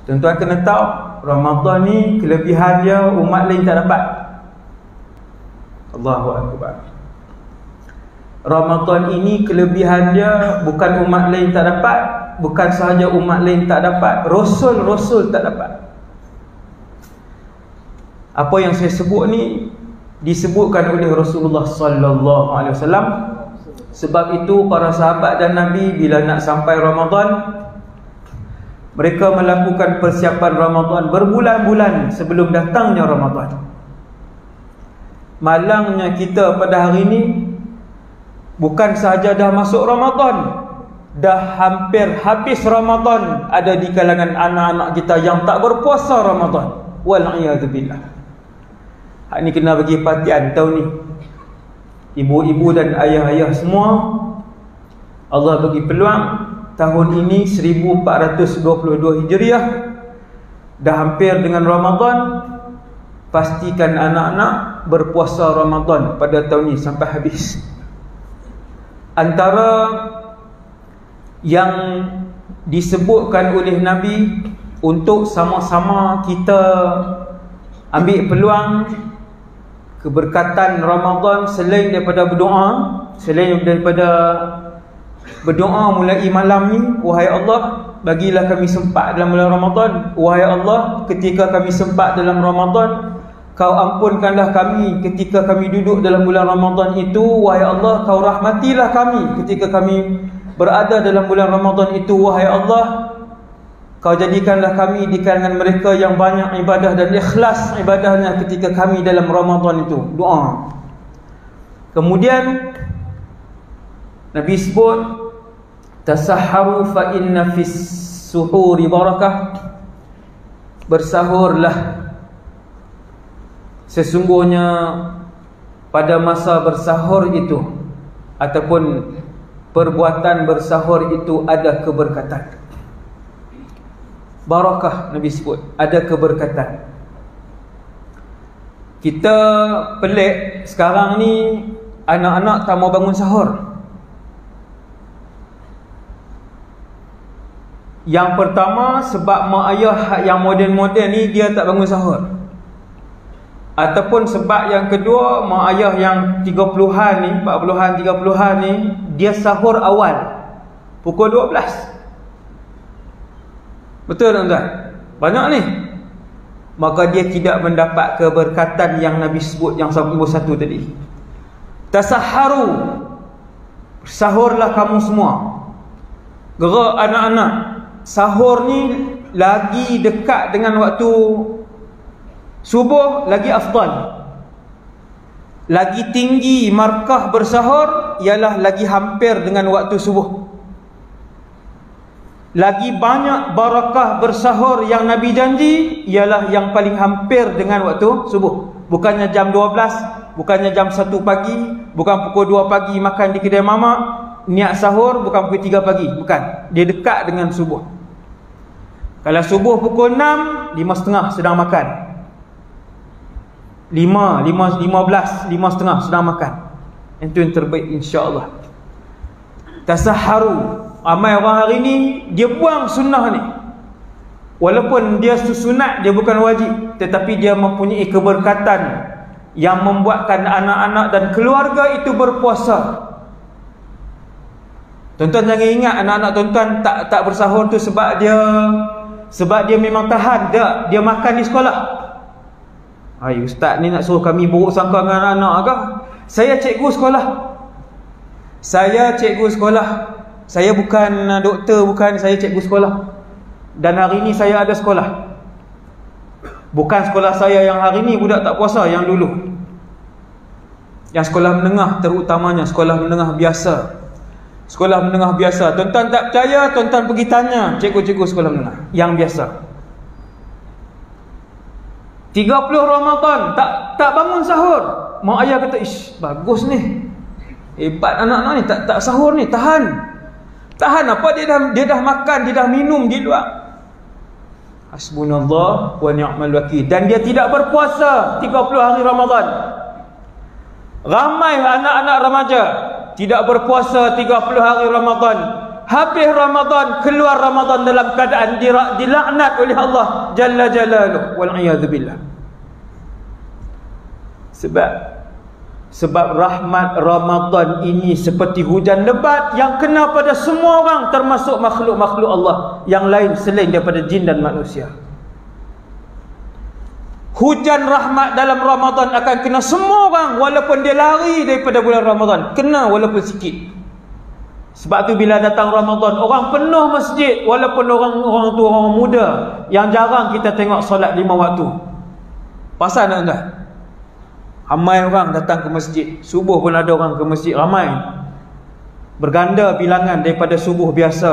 Tuan-tuan kena tahu, Ramadan ni kelebihan dia umat lain tak dapat. Allahu Akbar. Ramadan ini kelebihan dia bukan umat lain tak dapat, bukan sahaja umat lain tak dapat, Rasul-Rasul tak dapat. Apa yang saya sebut ni disebutkan oleh Rasulullah sallallahu alaihi wasallam. Sebab itu para sahabat dan Nabi bila nak sampai Ramadan, mereka melakukan persiapan Ramadan berbulan-bulan sebelum datangnya Ramadan. Malangnya kita pada hari ini, bukan sahaja dah masuk Ramadan, dah hampir habis Ramadan, ada di kalangan anak-anak kita yang tak berpuasa Ramadan. Wal'iyadzubillah. Hak ni kena bagi perhatian tahun ni. Ibu-ibu dan ayah-ayah semua, Allah bagi peluang tahun ini 1422 Hijriah, dah hampir dengan Ramadan. Pastikan anak-anak berpuasa Ramadan pada tahun ini sampai habis. Antara yang disebutkan oleh Nabi untuk sama-sama kita ambil peluang keberkatan Ramadan selain daripada berdoa, selain daripada berdoa mulai malam ni, wahai Allah, bagilah kami sempat dalam bulan Ramadan. Wahai Allah, ketika kami sempat dalam Ramadan, Kau ampunkanlah kami ketika kami duduk dalam bulan Ramadan itu. Wahai Allah, Kau rahmatilah kami ketika kami berada dalam bulan Ramadan itu. Wahai Allah, Kau jadikanlah kami di kalangan mereka yang banyak ibadah dan ikhlas ibadahnya ketika kami dalam Ramadan itu. Doa. Kemudian Nabi sebut, tasahharu fa inna fis suhuri barakah. Bersahurlah, sesungguhnya pada masa bersahur itu ataupun perbuatan bersahur itu ada keberkatan. Barakah Nabi sebut, ada keberkatan. Kita pelik sekarang ni, anak-anak tak mau bangun sahur. Yang pertama, sebab mak ayah yang moden-moden ni dia tak bangun sahur. Ataupun sebab yang kedua, mak ayah yang 30-an ni, 40-an, 30-an ni, dia sahur awal pukul 12. Betul tuan-tuan? Banyak ni. Maka dia tidak mendapat keberkatan yang Nabi sebut yang nombor satu tadi. Tasahharu, sahurlah kamu semua. Gerak anak-anak. Sahur ni lagi dekat dengan waktu subuh, lagi afdal. Lagi tinggi markah bersahur ialah lagi hampir dengan waktu subuh. Lagi banyak barakah bersahur yang Nabi janji ialah yang paling hampir dengan waktu subuh. Bukannya jam 12, bukannya jam 1 pagi, bukan pukul 2 pagi makan di kedai mamak, niat sahur bukan pukul 3 pagi, bukan. Dia dekat dengan subuh. Kalau subuh pukul 6, 5.30 sedang makan. 15, 5.30 sedang makan. Itu yang terbaik insya-Allah. Tasahharu. Ramai orang hari ni dia buang sunnah ni. Walaupun dia sunat, dia bukan wajib, tetapi dia mempunyai keberkatan yang membuatkan anak-anak dan keluarga itu berpuasa. Tuan-tuan jangan ingat anak-anak tuan-tuan tak bersahur tu sebab dia memang tahan. Tak, dia makan di sekolah. Hai, ustaz ni nak suruh kami buruk sangka dengan anak-anak ke? Saya cikgu sekolah. Saya bukan doktor, bukan, saya cikgu sekolah. Dan hari ni saya ada sekolah. Bukan sekolah saya yang hari ni budak tak puasa, yang dulu. Yang sekolah menengah terutamanya, sekolah menengah biasa. Sekolah menengah biasa. Tuan-tuan tak percaya, tuan-tuan pergi tanya cikgu-cikgu sekolah menengah yang biasa. 30 Ramadan tak bangun sahur. Mak ayah kata, "Ish, bagus ni. Hebat anak-anak ni, tak sahur ni, tahan." Tahan apa? Dia dah makan, dia dah minum di luar. Hasbunallah wa ni'mal wakil. Dan dia tidak berpuasa 30 hari Ramadan. Ramai anak-anak remaja tidak berpuasa 30 hari Ramadan. habis Ramadan, keluar Ramadan dalam keadaan dilaknat oleh Allah Jalla Jalaluh, wal'iyadzubillah. Sebab rahmat Ramadan ini seperti hujan lebat yang kena pada semua orang, termasuk makhluk-makhluk Allah yang lain selain daripada jin dan manusia. Hujan rahmat dalam Ramadan akan kena semua orang, walaupun dia lari daripada bulan Ramadan, kena walaupun sikit. Sebab tu bila datang Ramadan, orang penuh masjid, walaupun orang tu orang muda yang jarang kita tengok solat 5 waktu. Pasal tak? Ramai orang datang ke masjid. Subuh pun ada orang ke masjid, ramai. Berganda bilangan daripada subuh biasa.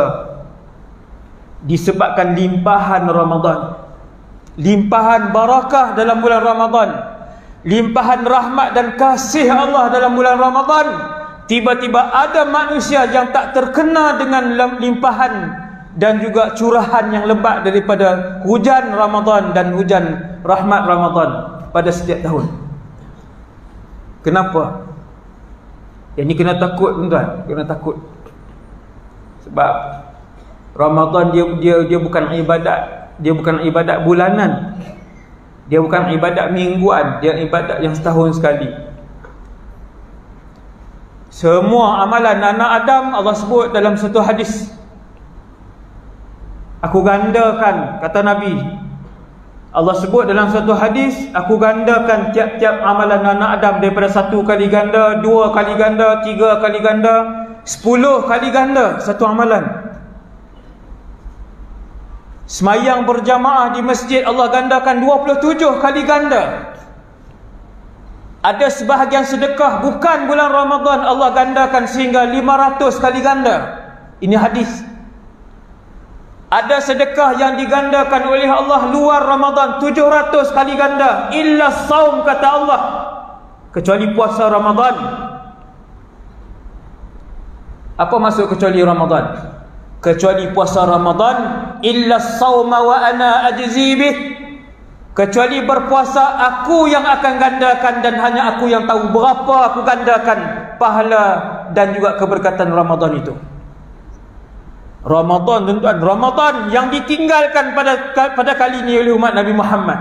Disebabkan limpahan Ramadan, limpahan barakah dalam bulan Ramadan, limpahan rahmat dan kasih Allah dalam bulan Ramadan. Tiba-tiba ada manusia yang tak terkena dengan limpahan dan juga curahan yang lebat daripada hujan Ramadan dan hujan rahmat Ramadan pada setiap tahun. Kenapa? Yang ni kena takut, tuan-tuan, kena takut. Sebab Ramadan dia bukan ibadat. Dia bukan ibadat bulanan, dia bukan ibadat mingguan, dia ibadat yang setahun sekali. Semua amalan anak Adam, Allah sebut dalam satu hadis, aku gandakan, kata Nabi, Allah sebut dalam satu hadis, aku gandakan tiap-tiap amalan anak Adam daripada 1 kali ganda, 2 kali ganda, 3 kali ganda, 10 kali ganda satu amalan. Semayang berjamaah di masjid, Allah gandakan 27 kali ganda. Ada sebahagian sedekah bukan bulan Ramadan, Allah gandakan sehingga 500 kali ganda. Ini hadis. Ada sedekah yang digandakan oleh Allah luar Ramadan 700 kali ganda. Illa saum, kata Allah, kecuali puasa Ramadan. Apa maksud kecuali Ramadan? Kecuali puasa Ramadan, illa sauma wa ana ajzi bih, kecuali berpuasa aku yang akan gandakan dan hanya aku yang tahu berapa aku gandakan pahala dan juga keberkatan Ramadan itu. Ramadan, tuan-tuan, Ramadan yang ditinggalkan pada kali ini oleh umat Nabi Muhammad.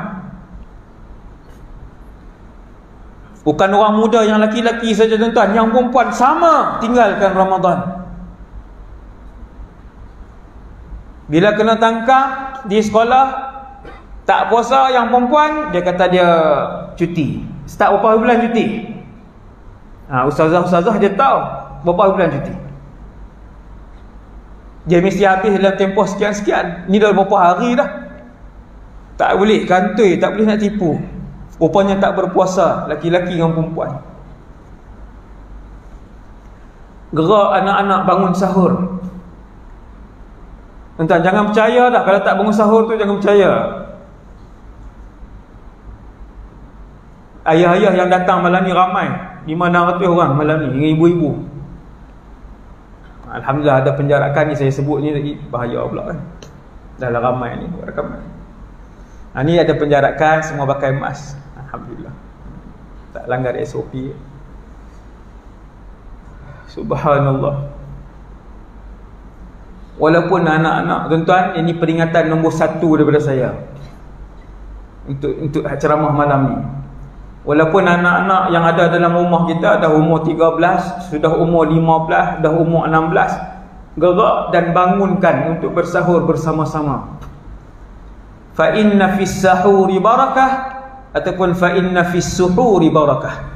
Bukan orang muda yang laki-laki saja, tuan-tuan, yang perempuan sama tinggalkan Ramadan. Bila kena tangkap di sekolah tak puasa yang perempuan, dia kata dia cuti. Start berapa bulan cuti? Ustazah-ustazah dia tahu berapa bulan cuti. Dia mesti habis dalam tempoh sekian-sekian. Ni dah berapa hari dah. Tak boleh kantoi, tak boleh nak tipu. Rupanya tak berpuasa laki-laki dengan perempuan. Gerak anak-anak bangun sahur. Tuan-tuan, jangan percaya dah kalau tak bangun sahur tu, jangan percaya. Ayah-ayah yang datang malam ni ramai, 500-600 orang malam ni, dengan ibu-ibu. Alhamdulillah ada penjarakan ni, saya sebut ni lagi bahaya pula kan. Dah lah ramai ni rakaman. Ni ada penjarakan, semua pakai mask. Alhamdulillah, tak langgar SOP. Subhanallah. Walaupun anak-anak, tuan-tuan, ini peringatan nombor 1 daripada saya untuk ceramah malam ni. Walaupun anak-anak yang ada dalam rumah kita dah umur 13, sudah umur 15, dah umur 16, gerak dan bangunkan untuk bersahur bersama-sama. Fa inna fis sahuri barakah ataupun fa inna fis suhuri barakah.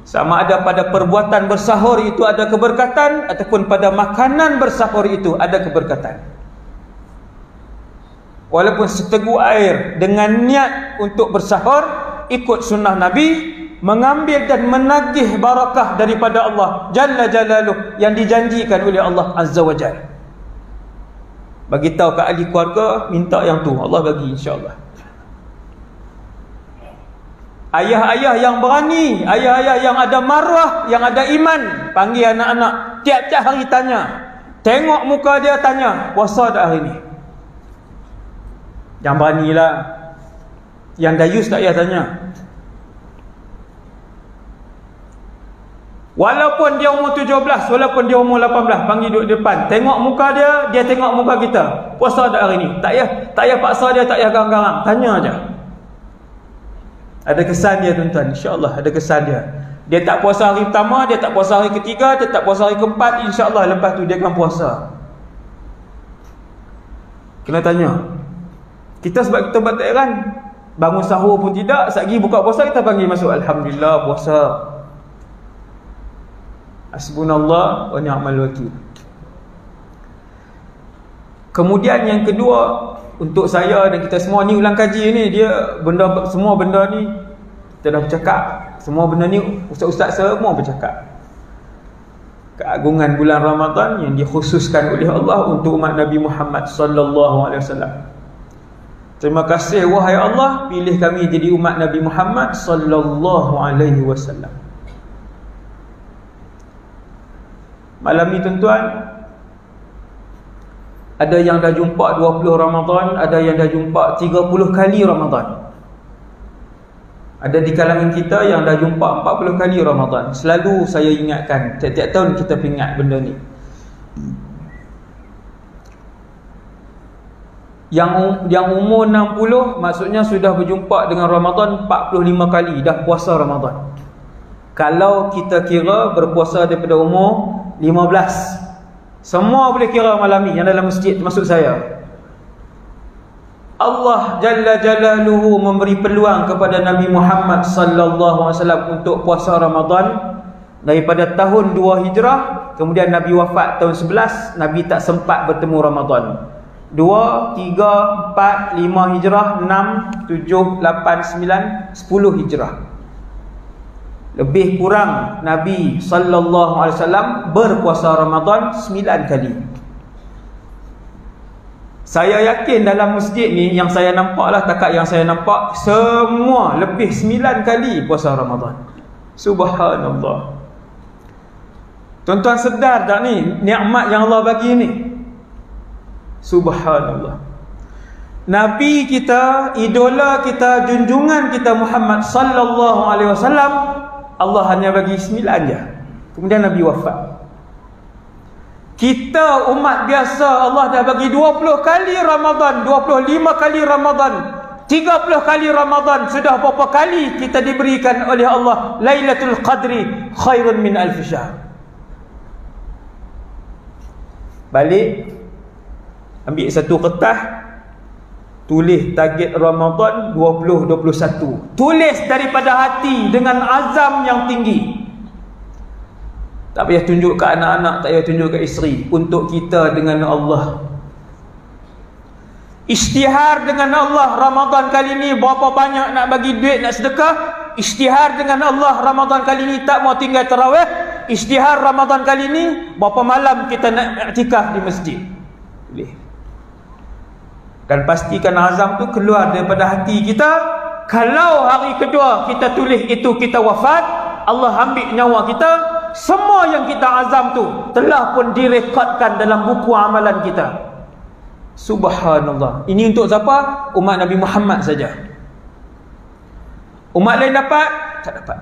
Sama ada pada perbuatan bersahur itu ada keberkatan, ataupun pada makanan bersahur itu ada keberkatan. Walaupun seteguk air, dengan niat untuk bersahur, ikut sunnah Nabi, mengambil dan menagih barakah daripada Allah Jalla Jalaluh yang dijanjikan oleh Allah Azza wa Jalla. Bagi tahu kat ahli keluarga, minta yang tu, Allah bagi insya-Allah. Ayah-ayah yang berani, ayah-ayah yang ada maruah, yang ada iman, panggil anak-anak tiap-tiap hari tanya. Tengok muka dia, tanya, puasa tak hari ni? Yang beranilah. Yang dayus tak payah tanya. Walaupun dia umur 17, walaupun dia umur 18, panggil duduk depan, tengok muka dia, dia tengok muka kita. Puasa tak hari ni? Tak payah paksa dia, tak payah garang-garang, tanya aja. Ada kesan dia tuan-tuan, insya-Allah ada kesan dia. Dia tak puasa hari pertama, dia tak puasa hari ketiga, dia tak puasa hari keempat, insya-Allah lepas tu dia akan puasa. Kena tanya. Kita sebab kita buat tak heran, bangun sahur pun tidak, satgi buka puasa kita panggil masuk, alhamdulillah puasa. Hasbunallah wa ni'mal wakil. Kemudian yang kedua, untuk saya dan kita semua ni ulang kaji ni, dia benda, semua benda ni kita dah bercakap, semua benda ni ustaz-ustaz semua bercakap. Keagungan bulan Ramadan yang dikhususkan oleh Allah untuk umat Nabi Muhammad sallallahu alaihi wasallam. Terima kasih wahai Allah, pilih kami jadi umat Nabi Muhammad sallallahu alaihi wasallam. Malam ni tuan-tuan, ada yang dah jumpa 20 Ramadan, ada yang dah jumpa 30 kali Ramadan. Ada di kalangan kita yang dah jumpa 40 kali Ramadan. Selalu saya ingatkan, tiap-tiap tahun kita ingat benda ni. Yang umur 60 maksudnya sudah berjumpa dengan Ramadan 45 kali dah puasa Ramadan. Kalau kita kira berpuasa daripada umur 15, semua boleh kira malam ni yang dalam masjid termasuk saya. Allah Jalla Jalaluhu memberi peluang kepada Nabi Muhammad sallallahu alaihi wasallam untuk puasa Ramadan daripada tahun 2 Hijrah, kemudian Nabi wafat tahun 11, Nabi tak sempat bertemu Ramadan. 2, 3, 4, 5 Hijrah, 6, 7, 8, 9, 10 Hijrah. Lebih kurang Nabi sallallahu alaihi wasallam berpuasa Ramadan 9 kali. Saya yakin dalam masjid ni yang saya nampaklah, takat yang saya nampak, semua lebih 9 kali puasa Ramadan. Subhanallah. Tuan-tuan sedar tak ni nikmat yang Allah bagi ni? Subhanallah. Nabi kita, idola kita, junjungan kita Muhammad sallallahu alaihi wasallam, Allah hanya bagi 9 je. Kemudian Nabi wafat. Kita umat biasa Allah dah bagi 20 kali Ramadan, 25 kali Ramadan, 30 kali Ramadan. Sudah berapa kali kita diberikan oleh Allah Lailatul Qadri khairun min alf syahr. Balik, ambil satu kertas, tulis target Ramadan 2021. Tulis daripada hati dengan azam yang tinggi. Tak payah tunjuk ke anak-anak, tak payah tunjuk ke isteri. Untuk kita dengan Allah. Isytihar dengan Allah Ramadan kali ni berapa banyak nak bagi duit, nak sedekah. Isytihar dengan Allah Ramadan kali ni tak mau tinggal tarawih. Isytihar Ramadan kali ni berapa malam kita nak iktikaf di masjid. Boleh. Dan pastikan azam tu keluar daripada hati kita. Kalau hari kedua kita tulis itu kita wafat, Allah ambil nyawa kita, semua yang kita azam tu telah pun direkodkan dalam buku amalan kita. Subhanallah. Ini untuk siapa? Umat Nabi Muhammad saja. Umat lain dapat? Tak dapat.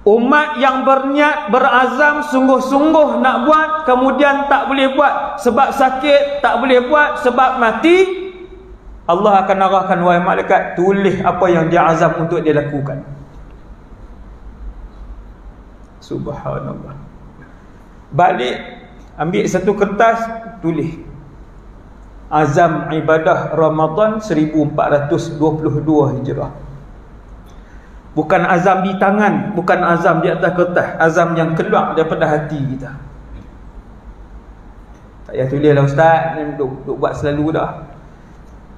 Umat yang berniat, berazam, sungguh-sungguh nak buat, kemudian tak boleh buat sebab sakit, tak boleh buat sebab mati, Allah akan arahkan, wahai malaikat, tulis apa yang dia azam untuk dia lakukan. Subhanallah. Balik, ambil satu kertas, tulis azam ibadah Ramadan 1422 Hijrah. Bukan azam di tangan, bukan azam di atas kertas, azam yang keluar daripada hati kita. Tak payah tulis lah ustaz, duk buat selalu dah.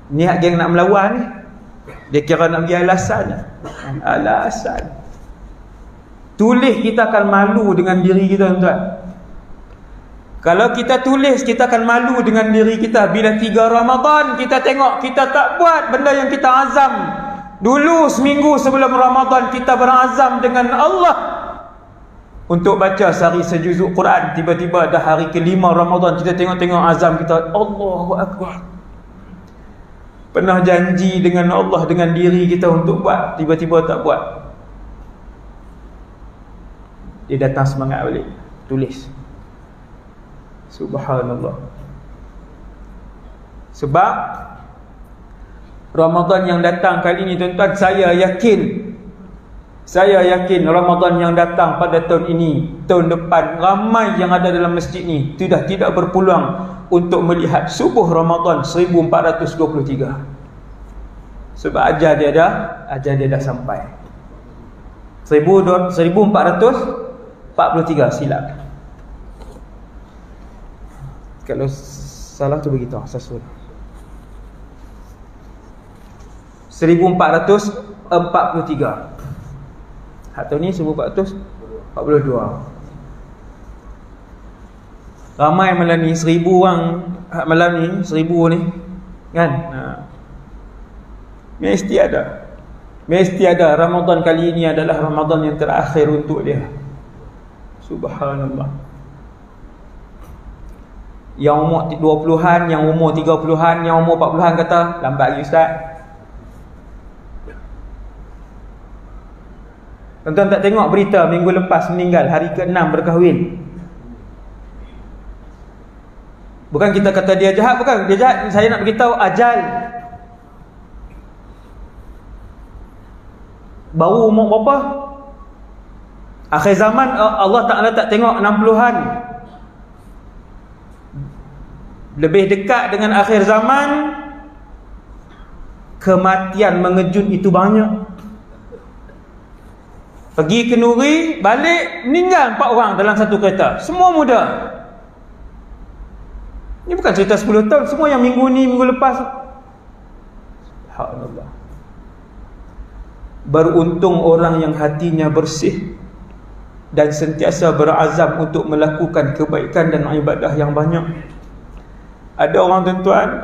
Niat geng nak melawan ni, dia kira nak bagi alasan. Alasan. Tulis, kita akan malu dengan diri kita, tuan-tuan. Kalau kita tulis, kita akan malu dengan diri kita. Bila 3 Ramadan kita tengok kita tak buat benda yang kita azam. Dulu seminggu sebelum Ramadan kita berazam dengan Allah untuk baca sehari sejuzuk Quran. Tiba-tiba dah hari ke-5 Ramadan kita tengok-tengok azam kita, Allahu Akbar. Pernah janji dengan Allah, dengan diri kita untuk buat, tiba-tiba tak buat. Dia datang semangat balik, tulis. Subhanallah. Sebab Ramadan yang datang kali ini tuan-tuan, saya yakin Ramadan yang datang pada tahun ini, tahun depan, ramai yang ada dalam masjid ni sudah tidak berpeluang untuk melihat subuh Ramadan 1423. Sebab ajar dia dah sampai. 1443 silap. Kalau salah tu begitu, sasul. 1443. Tahun ni 1442. Ramai malam ni 1000 orang malam ni, 1000 ni kan. Mesti ada Ramadan kali ini adalah Ramadan yang terakhir untuk dia. Subhanallah. Yang umur 20-an, yang umur 30-an, yang umur 40-an kata lambat lagi ustaz. Tuan-tuan tak tengok berita minggu lepas meninggal, hari ke-6 berkahwin. Bukan kita kata dia jahat, bukan dia jahat, saya nak beritahu ajal. Baru umur berapa? Akhir zaman Allah Ta'ala tak tengok 60-an. Lebih dekat dengan akhir zaman, kematian mengejut itu banyak. Pergi ke Nuri, balik, meninggal 4 orang dalam satu kereta. Semua muda. Ini bukan cerita 10 tahun, semua yang minggu ni, minggu lepas. Subhanallah. Beruntung orang yang hatinya bersih dan sentiasa berazam untuk melakukan kebaikan dan ibadah yang banyak. Ada orang tuan-tuan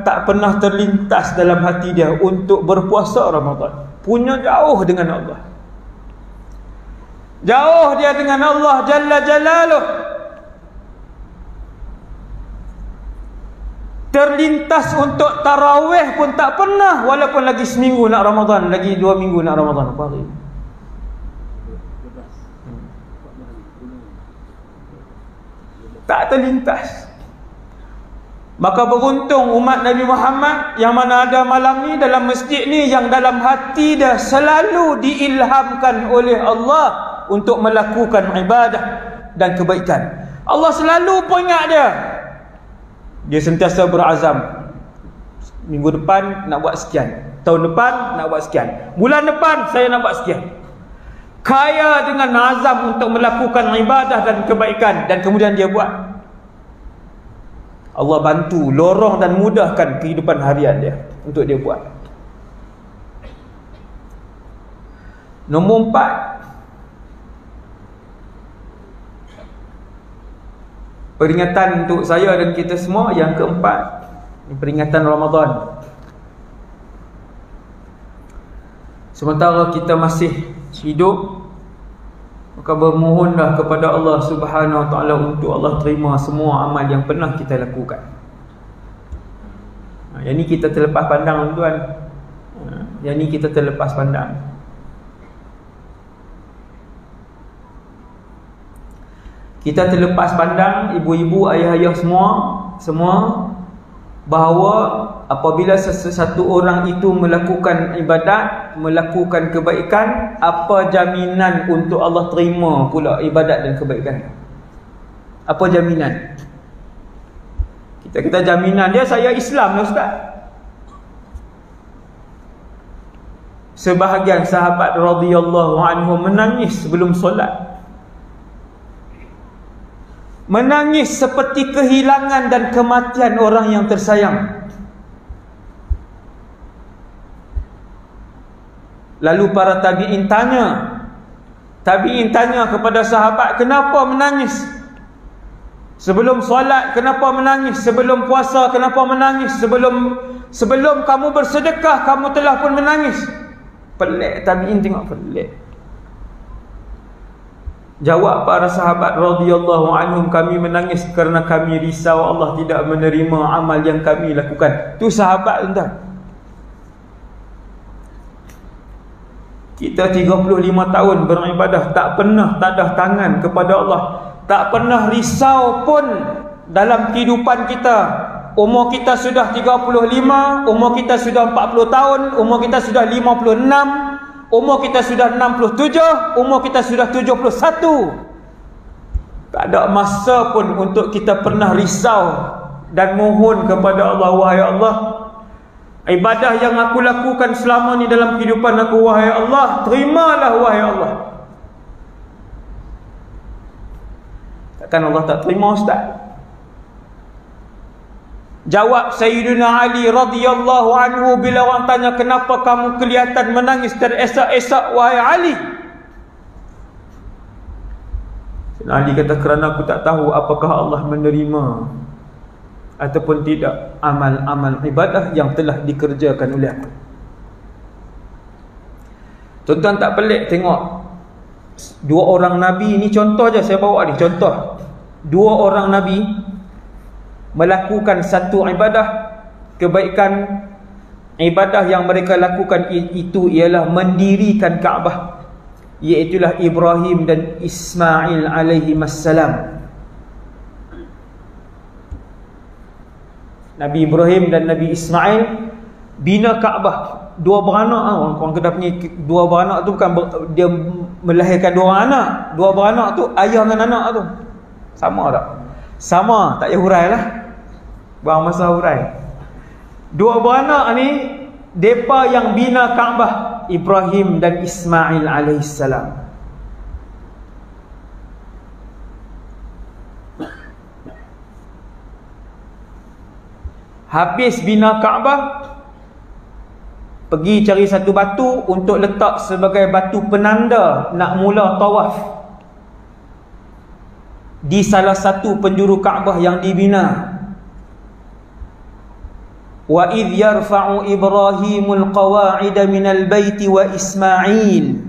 tak pernah terlintas dalam hati dia untuk berpuasa Ramadan. Punya jauh dengan Allah. Jauh dia dengan Allah Jalla Jalaluh. Terlintas untuk tarawih pun tak pernah, walaupun lagi seminggu nak Ramadan, lagi 2 minggu nak Ramadan. Apa hari? Tak terlintas. Maka beruntung umat Nabi Muhammad yang mana ada malam ni dalam masjid ni, yang dalam hati dah selalu diilhamkan oleh Allah untuk melakukan ibadah dan kebaikan. Allah selalu peringat dia. Dia sentiasa berazam. Minggu depan nak buat sekian, tahun depan nak buat sekian, bulan depan saya nak buat sekian. Kaya dengan azam untuk melakukan ibadah dan kebaikan, dan kemudian dia buat. Allah bantu, lorong dan mudahkan kehidupan harian dia untuk dia buat. Nombor 4, peringatan untuk saya dan kita semua. Yang keempat, peringatan Ramadan. Sementara kita masih hidup, maka bermohonlah kepada Allah Subhanahu Wa Taala untuk Allah terima semua amal yang pernah kita lakukan. Yang ni kita terlepas pandang tuan. Yang ni kita terlepas pandang. Kita terlepas pandang, ibu-ibu, ayah-ayah semua bahawa apabila satu orang itu melakukan ibadat, melakukan kebaikan, apa jaminan untuk Allah terima pula ibadat dan kebaikan? Apa jaminan? Kita jaminan dia, saya Islam lah ustaz. Sebahagian sahabat radhiyallahu anhum menangis sebelum solat. Menangis seperti kehilangan dan kematian orang yang tersayang. Lalu para tabi'in tanya kepada sahabat, kenapa menangis? Sebelum solat kenapa menangis? Sebelum puasa kenapa menangis? Sebelum kamu bersedekah kamu telah pun menangis. Pelik, tabi'in tengok pelik. Jawab para sahabat radhiyallahu anhum, kami menangis kerana kami risau Allah tidak menerima amal yang kami lakukan. Tu sahabat tuan. Kita 35 tahun beribadah, tak pernah tadah tangan kepada Allah, tak pernah risau pun dalam kehidupan kita. Umur kita sudah 35, umur kita sudah 40 tahun, umur kita sudah 56, umur kita sudah 67, umur kita sudah 71. Tak ada masa pun untuk kita pernah risau dan mohon kepada Allah, wahai Allah, ibadah yang aku lakukan selama ni dalam kehidupan aku, wahai Allah, terimalah wahai Allah. Takkan Allah tak terima, Ustaz? Jawab Sayyidina Ali radhiyallahu anhu bila orang tanya, kenapa kamu kelihatan menangis teresak-esak wahai Ali? Sayyidina Ali kata, kerana aku tak tahu apakah Allah menerima ataupun tidak amal-amal ibadah yang telah dikerjakan oleh aku. Tuan-tuan tak pelik tengok dua orang Nabi ni, contoh je saya bawa ni, contoh dua orang Nabi melakukan satu ibadah, kebaikan. Ibadah yang mereka lakukan itu ialah mendirikan Kaabah, iaitulah Ibrahim dan Ismail alaihimassalam. Nabi Ibrahim dan Nabi Ismail bina Kaabah. Dua beranak, orang Kedah punya dua beranak tu bukan dia melahirkan dua orang anak. Dua beranak tu ayah dengan anak tu sama tak? Sama, tak payah hurai lah, buang masa hurai. Dua beranak ni depa yang bina Kaabah, Ibrahim dan Ismail alaihissalam. Habis bina Kaabah, pergi cari satu batu untuk letak sebagai batu penanda nak mula tawaf di salah satu penjuru Kaabah yang dibina. Wa idh yarfa'u Ibrahimul qawa'ida minal baiti wa Ismail.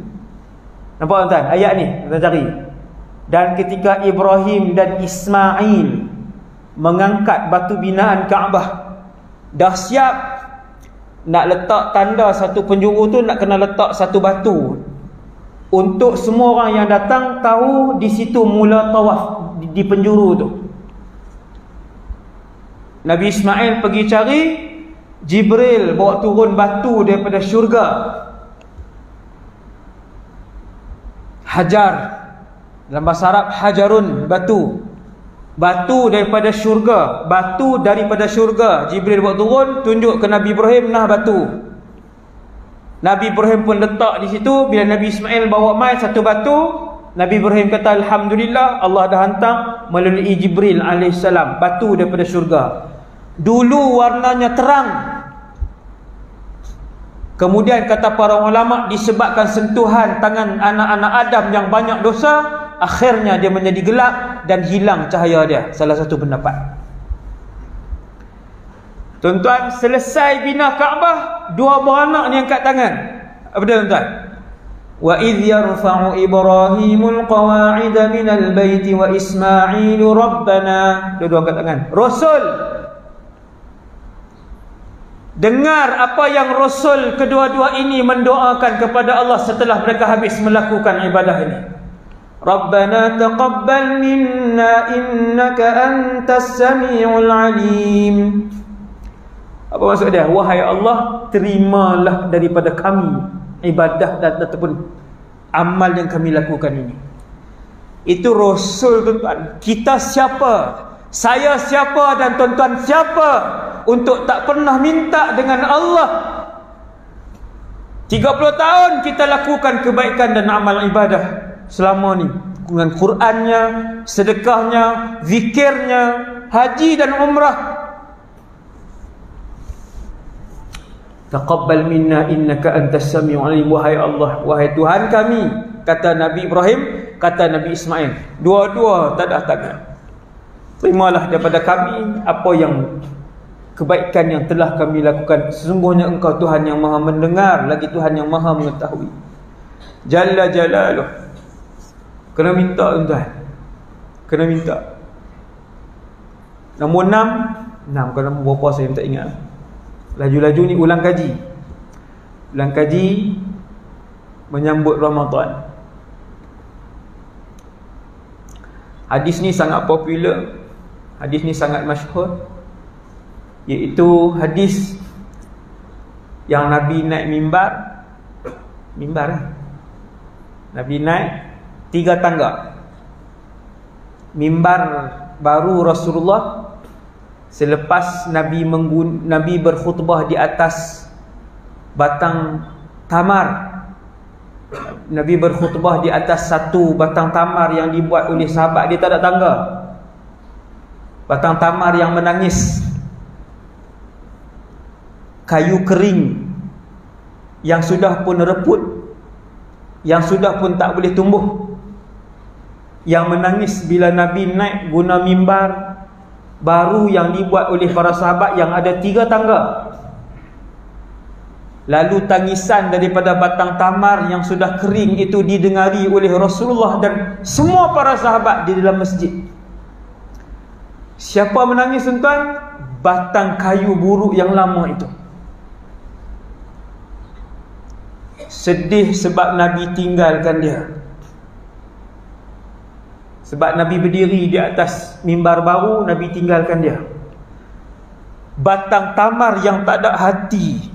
Nampak tuan? Ayat ni kita cari. Dan ketika Ibrahim dan Ismail mengangkat batu binaan Kaabah, dah siap nak letak tanda satu penjuru tu, nak kena letak satu batu untuk semua orang yang datang tahu di situ mula tawaf di penjuru tu. Nabi Ismail pergi cari, Jibril bawa turun batu daripada syurga, hajar, dalam bahasa Arab hajarun, batu. Batu daripada syurga, batu daripada syurga. Jibril bawa turun, tunjuk ke Nabi Ibrahim, nah batu. Nabi Ibrahim pun letak di situ. Bila Nabi Ismail bawa mai satu batu, Nabi Ibrahim kata, alhamdulillah, Allah dah hantar melalui Jibril alaihissalam batu daripada syurga. Dulu warnanya terang, kemudian kata para ulama, disebabkan sentuhan tangan anak-anak Adam yang banyak dosa, akhirnya dia menjadi gelap dan hilang cahaya dia. Salah satu pendapat. Tuan-tuan, selesai bina Kaabah, dua beranak ni angkat tangan. Apa dia tuan-tuan? Wa idh yarfa'u Ibrahimul qawa'ida minal baiti wa Ismailu rabbana. Dua-dua angkat tangan. Rasul dengar apa yang Rasul kedua-dua ini mendoakan kepada Allah setelah mereka habis melakukan ibadah ini. Rabbana taqabbal minna innaka antas samiul alim. Apa maksud dia? Wahai Allah, terimalah daripada kami ibadah ataupun amal yang kami lakukan ini. Itu Rasul, tuan-tuan. Kita siapa? Saya siapa dan tuan-tuan siapa untuk tak pernah minta dengan Allah? 30 tahun kita lakukan kebaikan dan amal ibadah selama ni, dengan Qurannya, sedekahnya, zikirnya, haji dan umrah. Taqabbal minna innaka antas samiul alim. Wahai Allah, wahai Tuhan kami, kata Nabi Ibrahim, kata Nabi Ismail, dua-dua tadah tangan, terimalah daripada kami apa yang kebaikan yang telah kami lakukan. Sesungguhnya Engkau Tuhan yang Maha mendengar, lagi Tuhan yang Maha mengetahui. Jalla jalaluh. Kena minta, tuan-tuan, kena minta. Nombor 6 bukan nombor berapa saya tak ingat. Laju-laju ni ulang kaji. Ulang kaji menyambut Ramadan. Hadis ni sangat popular, hadis ni sangat masyhur, iaitu hadis yang Nabi naik mimbar. Nabi naik 3 tangga. Mimbar baru Rasulullah selepas Nabi berkhutbah di atas batang tamar. Nabi berkhutbah di atas satu batang tamar yang dibuat oleh sahabat dia, tak ada tangga. Batang tamar yang menangis, kayu kering yang sudah pun reput, yang sudah pun tak boleh tumbuh, yang menangis bila Nabi naik guna mimbar baru yang dibuat oleh para sahabat yang ada 3 tangga. Lalu tangisan daripada batang tamar yang sudah kering itu didengari oleh Rasulullah dan semua para sahabat di dalam masjid. Siapa menangis tuan? Batang kayu buruk yang lama itu. Sedih sebab Nabi tinggalkan dia. Sebab Nabi berdiri di atas mimbar baru, Nabi tinggalkan dia. Batang tamar yang tak ada hati,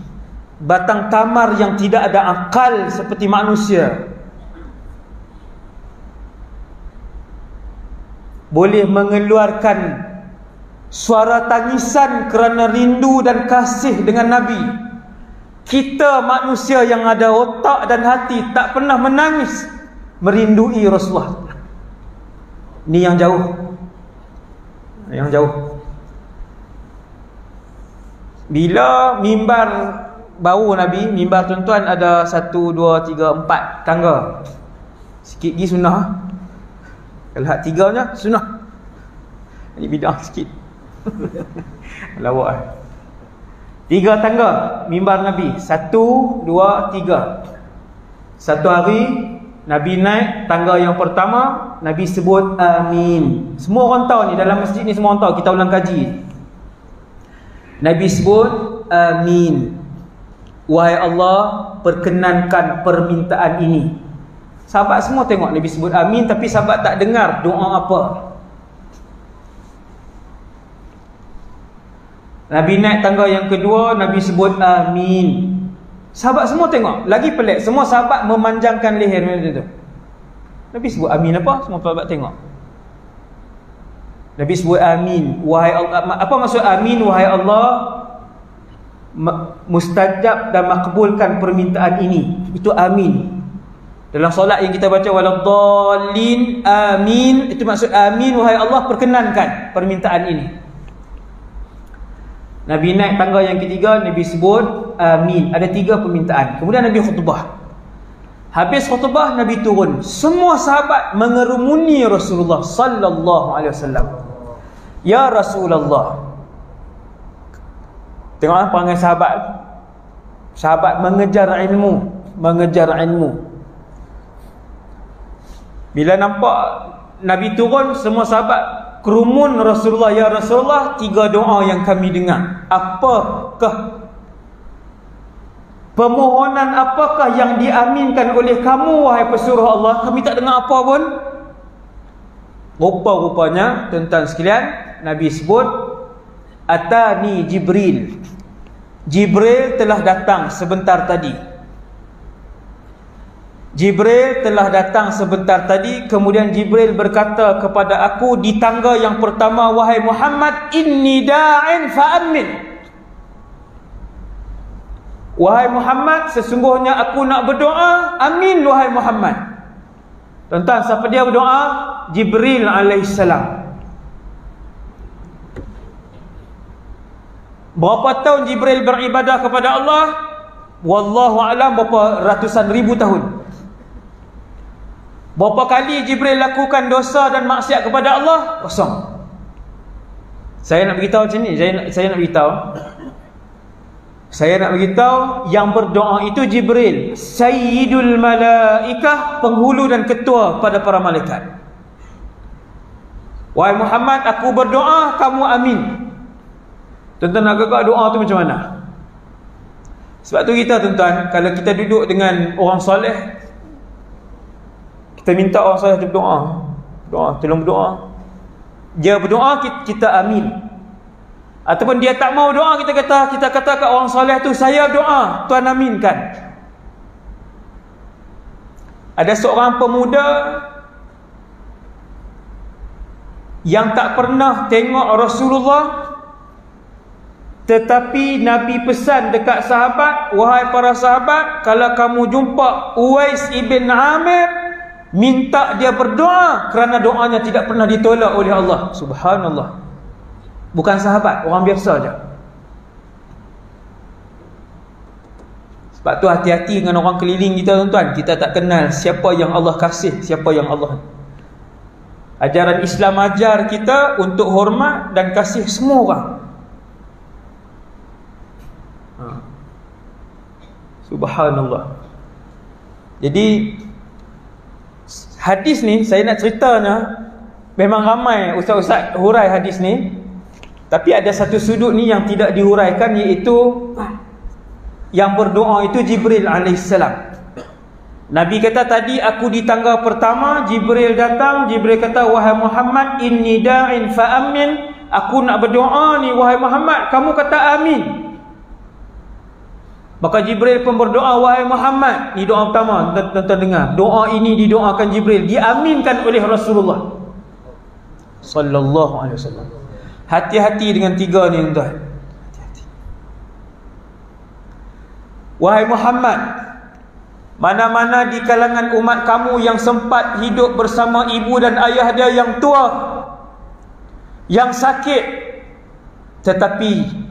batang tamar yang tidak ada akal seperti manusia, boleh mengeluarkan suara tangisan kerana rindu dan kasih dengan Nabi. Kita manusia yang ada otak dan hati tak pernah menangis merindui Rasulullah. Ni yang jauh. Yang jauh. Bila mimbar baru Nabi, mimbar tuan-tuan ada 1, 2, 3, 4 tangga. Sikit lagi sunnah. Kalau hak 3 nya sunnah. Ini bidah sikit. Lawak. 3 tangga mimbar Nabi. 1, 2, 3. Satu hari Nabi naik tangga yang pertama, Nabi sebut amin. Semua orang tahu ni, dalam masjid ni semua orang tahu, kita ulang kaji. Nabi sebut amin. Wahai Allah, perkenankan permintaan ini. Sahabat semua tengok Nabi sebut amin, tapi sahabat tak dengar doa apa. Nabi naik tangga yang kedua, Nabi sebut amin. Sahabat semua tengok, lagi pelik, semua sahabat memanjangkan leher macam tu. Nabi sebut amin apa? Semua sahabat tengok. Nabi sebut amin. Wahai Allah, apa maksud amin? Wahai Allah, mustajab dan makbulkan permintaan ini. Itu amin. Dalam solat yang kita baca waladdallin amin, itu maksud amin, wahai Allah, perkenankan permintaan ini. Nabi naik tangga yang ketiga, Nabi sebut amin. Ada 3 permintaan. Kemudian Nabi khutbah. Habis khutbah, Nabi turun. Semua sahabat mengerumuni Rasulullah sallallahu alaihi wasallam. Ya Rasulullah. Tengoklah perangai sahabat. Sahabat mengejar ilmu, mengejar ilmu. Bila nampak Nabi turun, semua sahabat kerumun Rasulullah. Ya Rasulullah, 3 doa yang kami dengar. Apakah permohonan, apakah yang diaminkan oleh kamu wahai pesuruh Allah? Kami tak dengar apa pun. Rupa-rupanya tuan-tuan sekalian, Nabi sebut atani Jibril. Jibril telah datang sebentar tadi. Jibril telah datang sebentar tadi. Kemudian Jibril berkata kepada aku di tangga yang pertama, wahai Muhammad, inni da'in fa'amin. Wahai Muhammad, sesungguhnya aku nak berdoa, amin wahai Muhammad. Tuan-tuan, siapa dia berdoa? Jibril alaihissalam. Berapa tahun Jibril beribadah kepada Allah? Wallahu alam, berapa ratusan ribu tahun. Berapa kali Jibril lakukan dosa dan maksiat kepada Allah? Kosong. Saya nak beritahu macam ni. Saya nak beritahu. Saya nak beritahu yang berdoa itu Jibril, Sayyidul Malaikah, penghulu dan ketua pada para malaikat. Wahai Muhammad, aku berdoa, kamu amin. Tuan-tuan nak agak doa tu macam mana? Sebab tu kita tuan-tuan, kalau kita duduk dengan orang soleh, Kita minta orang soleh tu berdoa. Doa, tolong berdoa. Dia berdoa, kita amin. Ataupun dia tak mau doa, kita kata kat orang soleh tu, saya doa, Tuan aminkan. Ada seorang pemuda yang tak pernah tengok Rasulullah, tetapi Nabi pesan dekat sahabat, wahai para sahabat, kalau kamu jumpa Uwais ibn Amir, minta dia berdoa, kerana doanya tidak pernah ditolak oleh Allah. Subhanallah. Bukan sahabat, orang biasa je. Sebab tu hati-hati dengan orang keliling kita, tuan-tuan. Kita tak kenal siapa yang Allah kasih, siapa yang Allah. Ajaran Islam ajar kita untuk hormat dan kasih semua orang. Subhanallah. Jadi hadis ni saya nak ceritanya, memang ramai ustaz-ustaz hurai hadis ni, tapi ada satu sudut ni yang tidak dihuraikan, iaitu yang berdoa itu Jibril alaihissalam. Nabi kata tadi aku di tangga pertama, Jibril datang, Jibril kata, wahai Muhammad, inni da'in fa'amin, aku nak berdoa ni wahai Muhammad, kamu kata amin. Maka Jibril pun berdoa, wahai Muhammad. Ini doa pertama, tuan-tuan dengar. Doa ini didoakan Jibril, diaminkan oleh Rasulullah sallallahu alaihi wasallam. Hati-hati dengan tiga ni, tuan. Hati-hati. Wahai Muhammad, mana-mana di kalangan umat kamu yang sempat hidup bersama ibu dan ayah dia yang tua, yang sakit, tetapi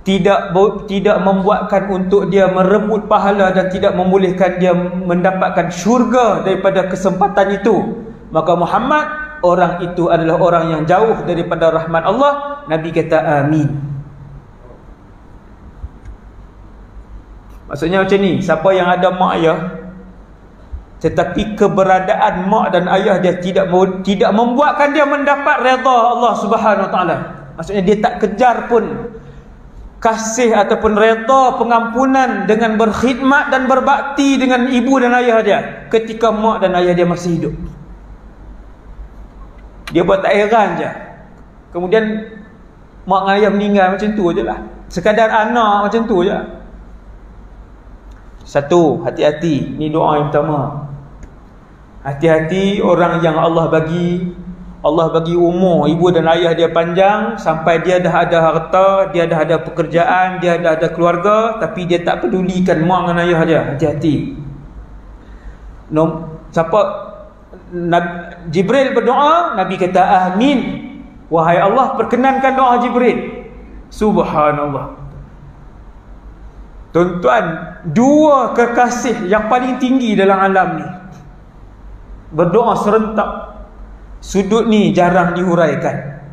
tidak membuatkan untuk dia merebut pahala dan tidak membolehkan dia mendapatkan syurga daripada kesempatan itu, maka Muhammad, orang itu adalah orang yang jauh daripada rahmat Allah. Nabi kata amin. Maksudnya macam ni, siapa yang ada mak ayah tetapi keberadaan mak dan ayah dia tidak membuatkan dia mendapat redha Allah Subhanahu Wa Taala, maksudnya dia tak kejar pun kasih ataupun redha pengampunan dengan berkhidmat dan berbakti dengan ibu dan ayah dia ketika mak dan ayah dia masih hidup, dia buat tak heran je. Kemudian mak dan ayah meninggal, macam tu je lah, sekadar anak macam tu je. Satu, hati-hati. Ini doa yang pertama. Hati-hati orang yang Allah bagi umur ibu dan ayah dia panjang, sampai dia dah ada harta, dia dah ada pekerjaan, dia dah ada keluarga, tapi dia tak pedulikan mak dan ayah dia. Hati-hati. Siapa Jibril berdoa, Nabi kata amin. Wahai Allah, perkenankan doa Jibril. Subhanallah. Tuan-tuan, dua kekasih yang paling tinggi dalam alam ni berdoa serentak. Sudut ni jarang dihuraikan.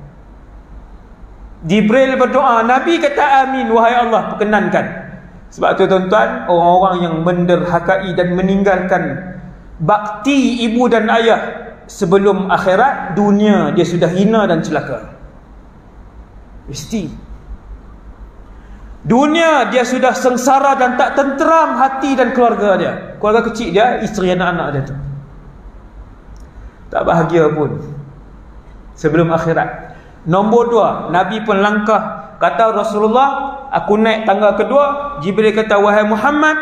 Jibril berdoa, Nabi kata amin, wahai Allah, perkenankan. Sebab tu tuan-tuan, orang-orang yang menderhakai dan meninggalkan bakti ibu dan ayah sebelum akhirat, dunia dia sudah hina dan celaka. Mesti dunia dia sudah sengsara dan tak tenteram hati dan keluarga dia, keluarga kecil dia, isteri anak-anak dia tu tak bahagia pun sebelum akhirat. Nombor dua, Nabi pun langkah, kata Rasulullah, aku naik tangga kedua, Jibril kata, wahai Muhammad,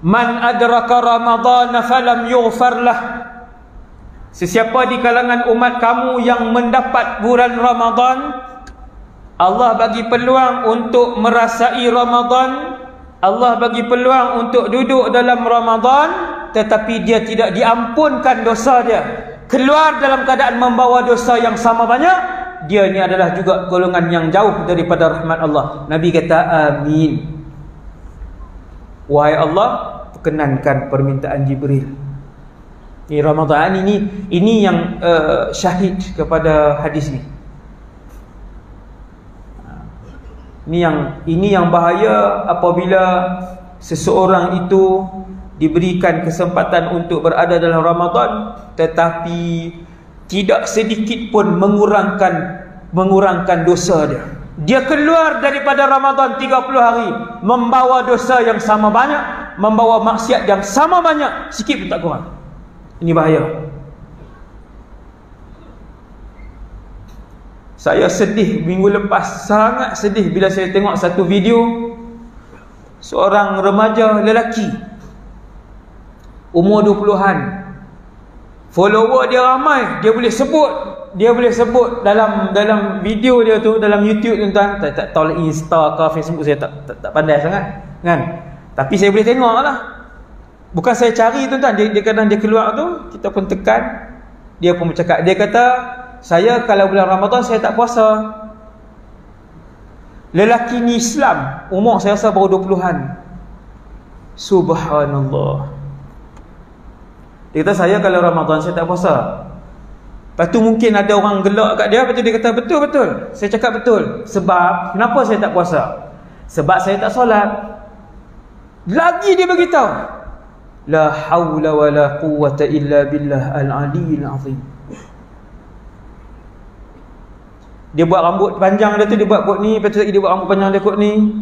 man adraka Ramadan falam yughfar lah, sesiapa di kalangan umat kamu yang mendapat bulan Ramadan, Allah bagi peluang untuk merasai Ramadan, Allah bagi peluang untuk duduk dalam Ramadan, tetapi dia tidak diampunkan dosa dia, keluar dalam keadaan membawa dosa yang sama banyak, dia ni adalah juga golongan yang jauh daripada rahmat Allah. Nabi kata amin. Wahai Allah, perkenankan permintaan Jibril. Ini Ramadan ini yang syahid kepada hadis ni. Ini yang bahaya apabila seseorang itu diberikan kesempatan untuk berada dalam Ramadan, tetapi tidak sedikit pun mengurangkan dosa dia. Dia keluar daripada Ramadan 30 hari membawa dosa yang sama banyak. membawa maksiat yang sama banyak, sikit pun tak kurang. Ini bahaya. Saya sedih minggu lepas, sangat sedih bila saya tengok satu video seorang remaja lelaki umur 20-an. Follower dia ramai, dia boleh sebut dalam video dia tu, dalam YouTube tuan-tuan. Tak tahu lah Insta ke Facebook, saya tak pandai sangat kan. Tapi saya boleh tengok lah. Bukan saya cari tuan-tuan, dia kadang dia keluar tu, kita pun tekan, dia pun bercakap. Dia kata, saya kalau bulan Ramadan saya tak puasa. Lelaki ni Islam, umur saya rasa baru 20-an. Subhanallah. Dia kata, saya kalau Ramadan saya tak puasa. Lepas tu mungkin ada orang gelak kat dia. Lepas tu dia kata, betul-betul, saya cakap betul. Sebab, kenapa saya tak puasa? Sebab saya tak solat. Lagi dia beritahu, la hawla wa la quwwata illa billah al-aliyyil azim. Dia buat rambut panjang dia tu, dia buat kot ni. Lepas tu dia buat rambut panjang dia kot ni.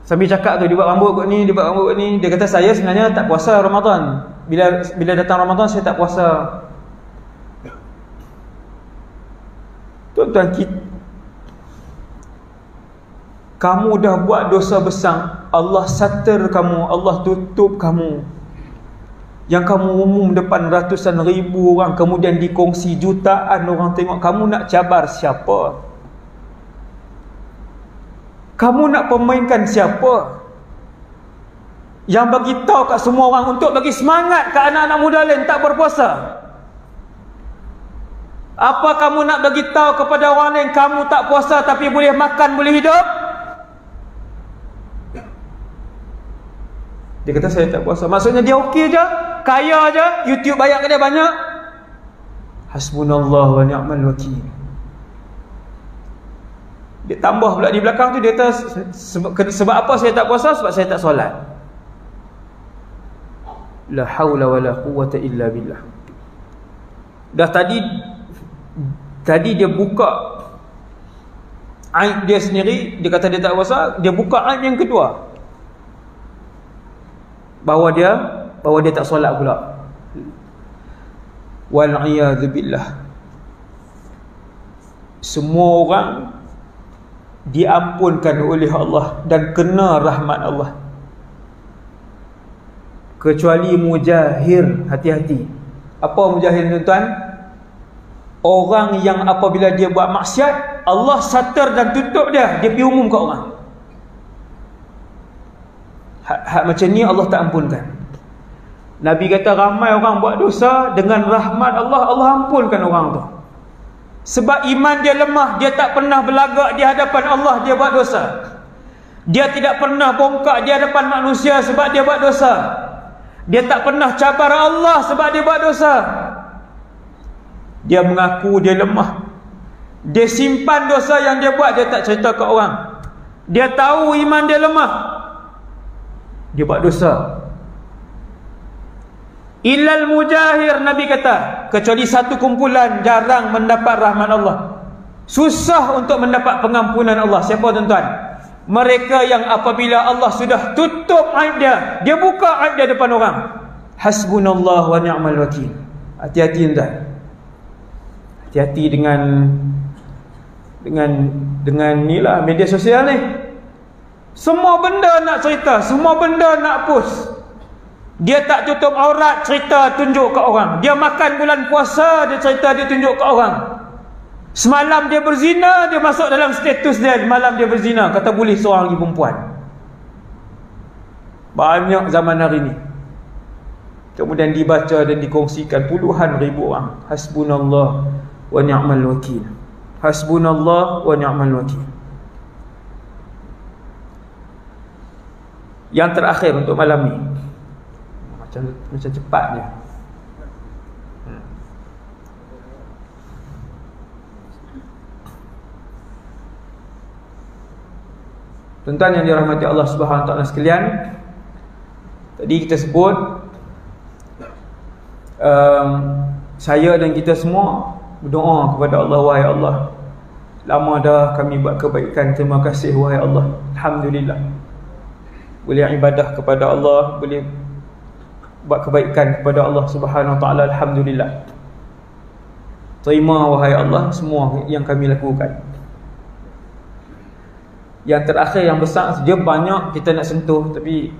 Sambil cakap tu, dia buat rambut kot ni, dia buat rambut kot ni. Dia kata, saya sebenarnya tak puasa Ramadan. Bila datang Ramadan saya tak puasa. Tuan-tuan, kamu dah buat dosa besar, Allah satir kamu, Allah tutup kamu. Yang kamu umum depan ratusan ribu orang, kemudian dikongsi jutaan orang tengok, kamu nak cabar siapa? Kamu nak pemainkan siapa? Yang bagi tahu kat semua orang untuk bagi semangat kat anak-anak muda lain tak berpuasa. Apa kamu nak bagi tahu kepada orang lain kamu tak puasa tapi boleh makan, boleh hidup? Dia kata saya tak puasa. Maksudnya dia okey je, kaya je, YouTube bayar ke dia banyak. Hasbunallah wa ni'mal wakil. Dia tambah pula di belakang tu, dia kata sebab apa saya tak puasa? Sebab saya tak solat. La haula wa la quwwata illa billah. Dah tadi dia buka aib dia sendiri. Dia kata dia tak puasa. Dia buka aib yang kedua, bahawa dia tak solat pula. Wal'iyadzu billah. Semua orang diampunkan oleh Allah dan kena rahmat Allah, kecuali mujahir. Hati-hati. Apa mujahir tuan-tuan? Orang yang apabila dia buat maksiat, Allah satir dan tutup dia pergi umum ke orang. Hak macam ni Allah tak ampunkan. Nabi kata ramai orang buat dosa, dengan rahmat Allah, Allah ampunkan orang tu. Sebab iman dia lemah, dia tak pernah berlagak di hadapan Allah, dia buat dosa. Dia tidak pernah bongkak di hadapan manusia sebab dia buat dosa. Dia tak pernah cabar Allah sebab dia buat dosa. Dia mengaku dia lemah. Dia simpan dosa yang dia buat, dia tak cerita ke orang. Dia tahu iman dia lemah, dia buat dosa. Illal mujahir, Nabi kata, kecuali satu kumpulan jarang mendapat rahmat Allah, susah untuk mendapat pengampunan Allah. Siapa tuan-tuan? Mereka yang apabila Allah sudah tutup aib dia, dia buka aib dia depan orang. Hasbunallah wa ni'mal wakil. Hati-hati tuan. Hati-hati dengan inilah media sosial ni. Semua benda nak cerita, semua benda nak post. Dia tak tutup aurat, cerita tunjuk ke orang. Dia makan bulan puasa, dia cerita, dia tunjuk ke orang. Semalam dia berzina, dia masuk dalam status dia, malam dia berzina, kata boleh seorang lagi perempuan. Banyak zaman hari ni. Kemudian dibaca dan dikongsikan puluhan ribu orang. Hasbunallah wa ni'mal wakil. Hasbunallah wa ni'mal wakil. Yang terakhir untuk malam ni, macam cepat dia. Tuan-tuan yang dirahmati Allah Subhanahu Wa Taala sekalian, tadi kita sebut saya dan kita semua berdoa kepada Allah, wahai Allah, lama dah kami buat kebaikan, terima kasih wahai Allah, alhamdulillah. boleh ibadah kepada Allah, boleh buat kebaikan kepada Allah Subhanahu Wa Taala. Alhamdulillah. Terima wahai Allah semua yang kami lakukan. Yang terakhir yang besar, dia banyak kita nak sentuh, tapi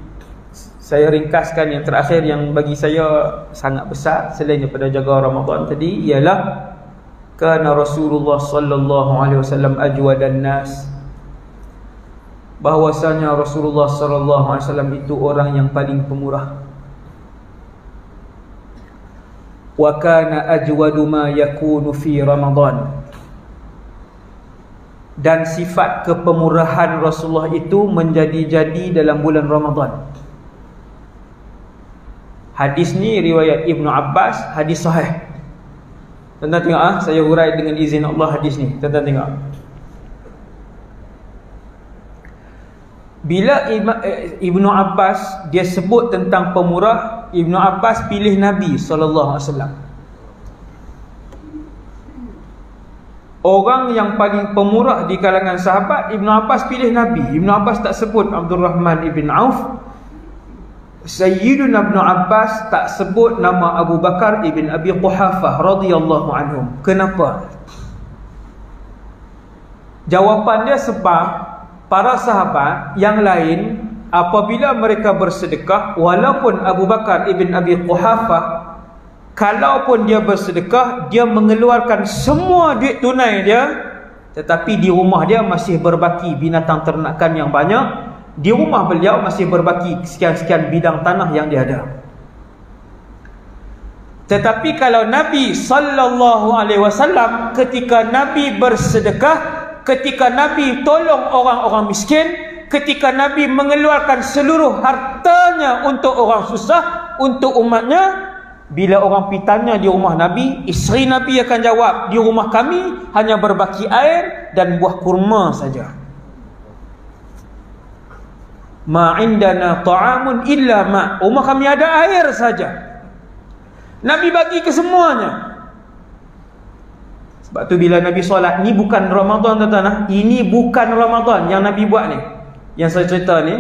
saya ringkaskan yang terakhir yang bagi saya sangat besar selain daripada jaga Ramadan tadi, ialah kana Rasulullah sallallahu alaihi wasallam ajwadan nas. Bahwasanya Rasulullah sallallahu alaihi wasallam itu orang yang paling pemurah. Wa kana ajwadu ma yakunu fi Ramadan. Dan sifat kepemurahan Rasulullah itu menjadi-jadi dalam bulan Ramadan. Hadis ni riwayat Ibnu Abbas, hadis sahih. Tuan-tuan tengok saya hurai dengan izin Allah hadis ni. Tuan-tuan tengok. Bila Ibnu Abbas dia sebut tentang pemurah, Ibnu Abbas pilih Nabi SAW. Orang yang paling pemurah di kalangan sahabat, Ibnu Abbas pilih Nabi. Ibnu Abbas tak sebut Abdul Rahman ibn Auf. Sayyiduna Ibnu Abbas tak sebut nama Abu Bakar ibn Abi Quhafah radhiyallahu anhum. Kenapa? Jawapan dia sebab para sahabat yang lain apabila mereka bersedekah, walaupun Abu Bakar ibn Abi Quhafah, kalaupun dia bersedekah, dia mengeluarkan semua duit tunai dia, tetapi di rumah dia masih berbaki binatang ternakan yang banyak. Di rumah beliau masih berbaki sekian-sekian bidang tanah yang dia ada. Tetapi kalau Nabi sallallahu alaihi wasallam, ketika Nabi bersedekah, ketika Nabi tolong orang-orang miskin, ketika Nabi mengeluarkan seluruh hartanya untuk orang susah, untuk umatnya, bila orang pitanya di rumah Nabi, isteri Nabi akan jawab, di rumah kami hanya berbaki air dan buah kurma saja. Ma indana ta'amun illa ma. Rumah kami ada air saja. Nabi bagi ke semuanya. Sebab tu bila Nabi solat, ni bukan Ramadan tuan-tuan. Ini bukan Ramadan yang Nabi buat ni, yang saya cerita ni.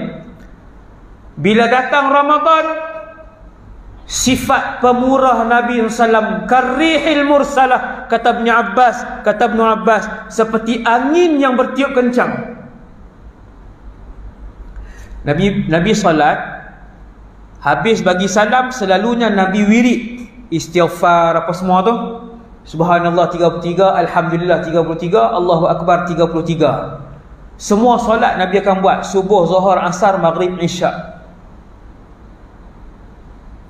Bila datang Ramadan, sifat pemurah Nabi SAW karihil mursalah, kata Ibn Abbas, seperti angin yang bertiup kencang. Nabi solat, habis bagi salam, selalunya Nabi wirid, istighfar apa semua tu, Subhanallah 33, Alhamdulillah 33, Allahu Akbar 33. Semua solat Nabi akan buat, subuh, zuhur, asar, maghrib, isyak.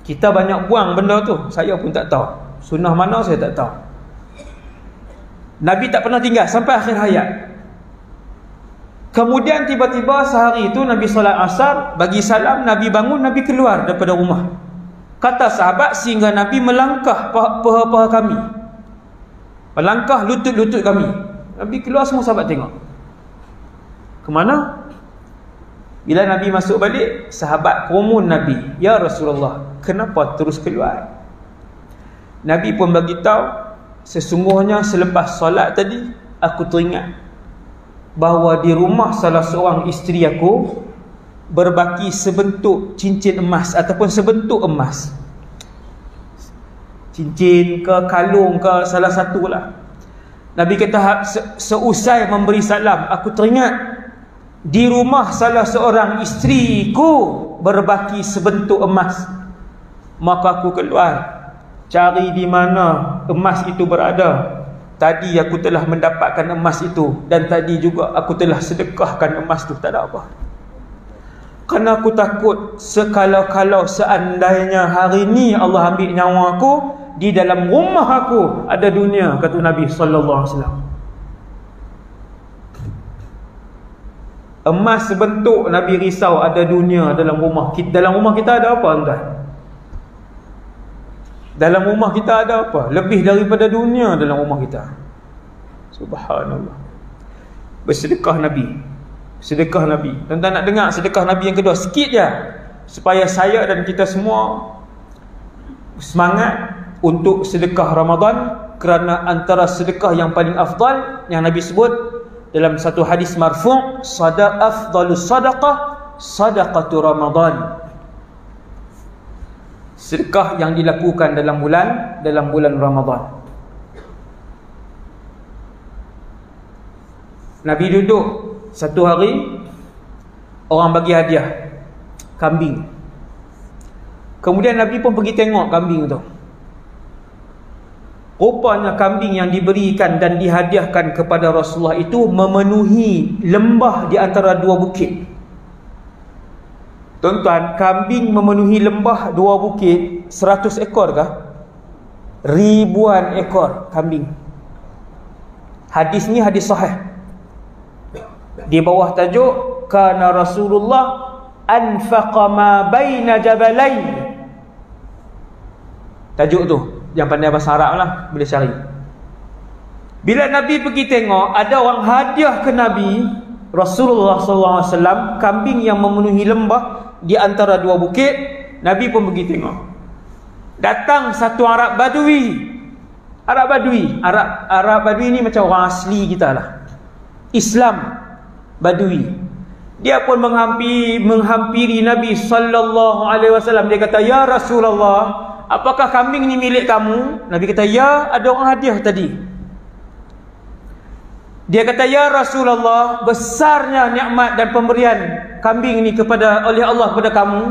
Kita banyak buang benda tu, saya pun tak tahu sunnah mana, saya tak tahu. Nabi tak pernah tinggal sampai akhir hayat. Kemudian tiba-tiba sehari itu Nabi solat asar, bagi salam, Nabi bangun, Nabi keluar daripada rumah. Kata sahabat, sehingga Nabi melangkah paha-paha kami, melangkah lutut-lutut kami. Nabi keluar, semua sahabat tengok. Kemana? Bila Nabi masuk balik, sahabat kumun Nabi, ya Rasulullah, kenapa terus keluar? Nabi pun bagi tahu, sesungguhnya selepas solat tadi, aku teringat bahawa di rumah salah seorang isteri aku berbaki sebentuk cincin emas ataupun sebentuk emas, cincin ke kalung ke, salah satulah. Nabi kata, seusai memberi salam, aku teringat di rumah salah seorang isteriku berbaki sebentuk emas. Maka aku keluar cari di mana emas itu berada. Tadi aku telah mendapatkan emas itu, dan tadi juga aku telah sedekahkan emas itu. Tak ada apa. Kerana aku takut sekalau-kalau seandainya hari ini Allah ambil nyawa aku, di dalam rumah aku ada dunia, kata Nabi sallallahu alaihi wasallam. Emas sebentuk, Nabi risau ada dunia dalam rumah kita. Dalam rumah kita ada apa tuan? Dalam rumah kita ada apa? Lebih daripada dunia dalam rumah kita. Subhanallah. Bersedekah Nabi. Sedekah Nabi. Tuan-tuan nak dengar sedekah Nabi yang kedua sikit je, supaya saya dan kita semua semangat untuk sedekah Ramadan. Kerana antara sedekah yang paling afdal yang Nabi sebut dalam satu hadis marfu', afdalus sadaqah sadaqatu Ramadan. Sedekah yang dilakukan dalam bulan Ramadan. Nabi duduk satu hari, orang bagi hadiah kambing. Kemudian Nabi pun pergi tengok kambing tu. Rupanya kambing yang diberikan dan dihadiahkan kepada Rasulullah itu memenuhi lembah di antara dua bukit. Tuan-tuan, kambing memenuhi lembah dua bukit 100 ekor kah? Ribuan ekor kambing. Hadis ni hadis sahih. Di bawah tajuk kana Rasulullah anfaqa ma baina jabalain. Tajuk tu, yang pandai bahasa Arab lah boleh cari. Bila Nabi pergi tengok, ada orang hadiah ke Nabi Rasulullah SAW kambing yang memenuhi lembah di antara dua bukit. Nabi pun pergi tengok. Datang satu Arab Badui. Arab Badui ni macam orang asli kita lah, Islam Badui. Dia pun menghampiri Nabi SAW. Dia kata, "Ya Rasulullah, apakah kambing ni milik kamu?" Nabi kata, "Ya, ada orang hadiah tadi." Dia kata, "Ya Rasulullah, besarnya nikmat dan pemberian kambing ini oleh Allah kepada kamu."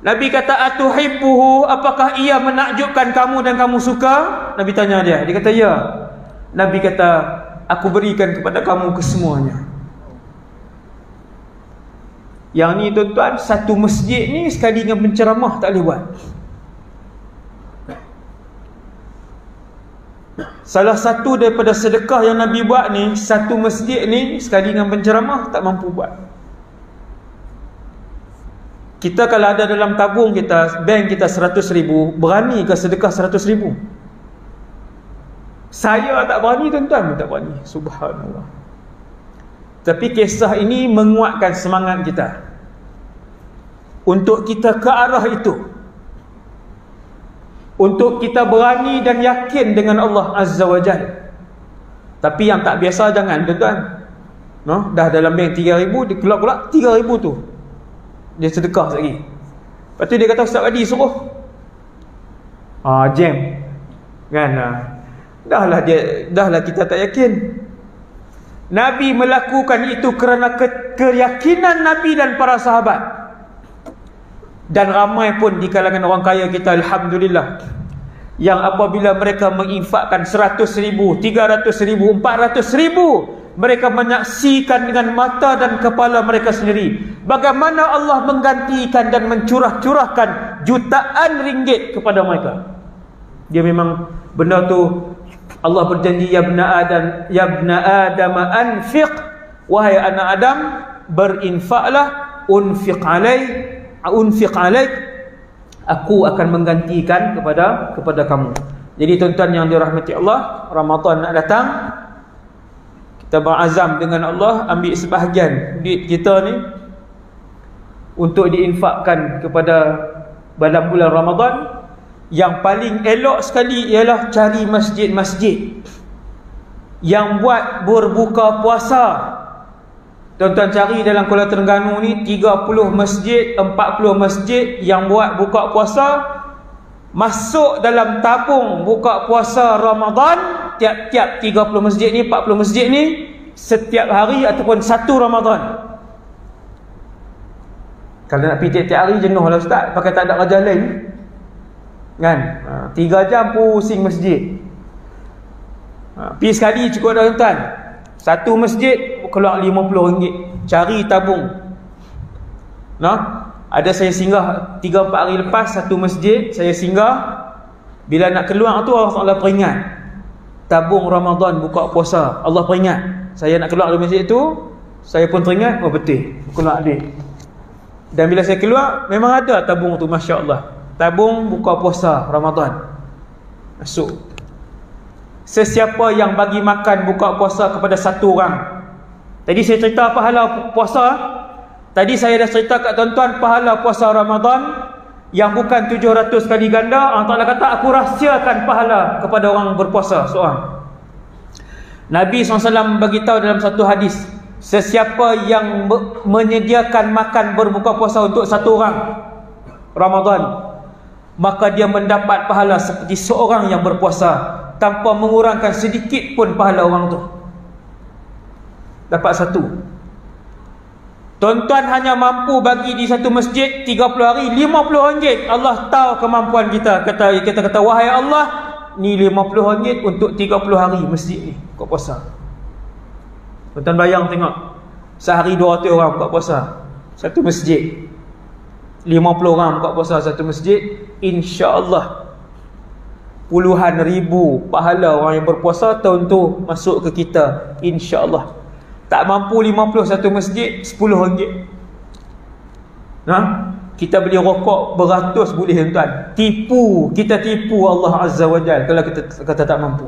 Nabi kata, "Atuhibbuhu, apakah ia menakjubkan kamu dan kamu suka?" Nabi tanya dia. Dia kata, "Ya." Nabi kata, "Aku berikan kepada kamu kesemuanya." Yang ni tuan-tuan, satu masjid ni sekali dengan penceramah tak boleh buat. Salah satu daripada sedekah yang Nabi buat ni, satu masjid ni sekali dengan penceramah tak mampu buat. Kita kalau ada dalam tabung kita, bank kita 100,000, berani ke sedekah 100,000? Saya tak berani, tuan-tuan tak berani. Subhanallah. Tapi kisah ini menguatkan semangat kita untuk kita ke arah itu, untuk kita berani dan yakin dengan Allah Azza wa Jalla. Tapi yang tak biasa jangan, tuan-tuan, dah dalam bank 3,000, dia keluar 3,000 tu dia sedekah lagi. Lepas tu dia kata, "Ustaz Wadi suruh." Jam kan. Dahlah kita tak yakin. Nabi melakukan itu kerana keyakinan Nabi dan para sahabat. Dan ramai pun di kalangan orang kaya kita, alhamdulillah, yang apabila mereka menginfakkan 100,000, 300,000, 400,000, mereka menyaksikan dengan mata dan kepala mereka sendiri bagaimana Allah menggantikan dan mencurah-curahkan jutaan ringgit kepada mereka. Dia memang benda tu, Allah berjanji, "Ya ibna Adam anfiq", wahai anak Adam, berinfaklah, unfiq alaik, aku akan menggantikan kepada kamu. Jadi tuan-tuan yang dirahmati Allah, Ramadan nak datang, kita berazam dengan Allah ambil sebahagian duit kita ni untuk diinfakkan kepada dalam bulan Ramadan. Yang paling elok sekali ialah cari masjid-masjid yang buat berbuka puasa. Tuan-tuan cari dalam Kuala Terengganu ni 30 masjid, 40 masjid yang buat buka puasa. Masuk dalam tabung buka puasa Ramadan, tiap-tiap 30 masjid ni, 40 masjid ni, setiap hari ataupun satu Ramadan. Kalau nak pergi tiap-tiap hari jenuh lah ustaz, pakai tak ada kerja lain kan. 3 jam pusing masjid. Pergi sekali cukup dah tuan. Satu masjid keluar RM50. Cari tabung. Ada saya singgah 3-4 hari lepas satu masjid, saya singgah. Bila nak keluar tu Allah peringat, tabung Ramadan buka puasa. Allah peringat saya nak keluar dari masjid tu. Saya pun teringat, oh betul, keluar adik. Dan bila saya keluar, memang ada tabung tu, Masya Allah. Tabung buka puasa Ramadan masuk. Sesiapa yang bagi makan buka puasa kepada satu orang. Tadi saya cerita pahala puasa. Tadi saya dah cerita kat tuan-tuan pahala puasa Ramadan yang bukan 700 kali ganda. Allah Ta'ala kata, aku rahsiakan pahala kepada orang berpuasa seorang. Nabi SAW bagi tahu dalam satu hadis, Sesiapa yang menyediakan makan berbuka puasa untuk satu orang Ramadan, maka dia mendapat pahala seperti seorang yang berpuasa tanpa mengurangkan sedikit pun pahala orang tu. Dapat satu. Tuan-tuan hanya mampu bagi di satu masjid 30 hari RM50. Allah tahu kemampuan kita. Kita kata, wahai Allah, ni RM50 untuk 30 hari masjid ni buka puasa. Tuan-tuan bayang tengok, sehari 200 orang buka puasa satu masjid, 50 orang buka puasa satu masjid, insya-Allah puluhan ribu pahala orang yang berpuasa tahun tu masuk ke kita, insya-Allah. Tak mampu 50 satu masjid, RM10. Kita beli rokok beratus boleh tuan. Kita tipu Allah Azza wa Jalla kalau kita kata tak mampu.